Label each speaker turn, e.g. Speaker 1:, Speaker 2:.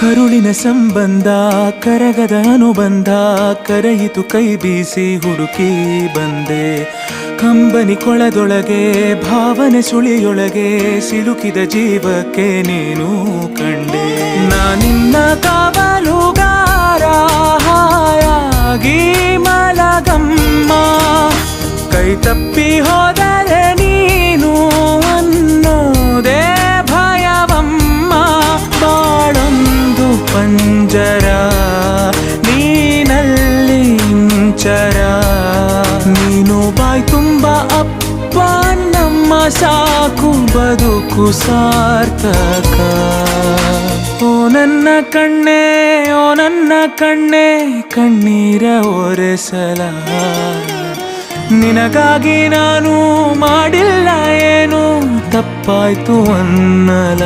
Speaker 1: ಕರುಳಿನ ಸಂಬಂಧ ಕರಗದ ಅನುಬಂಧ ಕರೆಯಿತು ಕೈ ಬೀಸಿ ಹುಡುಕಿ ಬಂದೆ ಕಂಬನಿ ಕೊಳದೊಳಗೆ ಭಾವನೆ ಸುಳಿಯೊಳಗೆ ಸಿಲುಕಿದ ಜೀವಕ್ಕೆ ನೀನು ಕಂಡೆ ನಾನಿನ್ನ ಕಾವಲುಗಾರ ಹಾಯಾಗಿ ಮಲಗಮ್ಮ ಕೈ ತಪ್ಪಿ ಹೋದರೆ ನೀನು ಅನ್ನೋದೇ ಭಯವಮ್ಮ ಬಾಳೊಂದು ಪಂಜರ ನೀನಲ್ಲಿ ಇಂಚರ ನೀನು ಬಾಯ್ ತುಂಬ ಅಪ್ಪ ನಮ್ಮ ಸಾಕು ಬದುಕು ಸಾರ್ಥಕ ಓ ನನ್ನ ಕಣ್ಣೇ ಓ ನನ್ನ ಕಣ್ಣೇ ಕಣ್ಣೀರ ಒರೆಸಲ ನಿನಗಾಗಿ ನಾನು ಮಾಡಿಲ್ಲ ಏನು ತಪ್ಪಾಯ್ತು ಅನ್ನಲ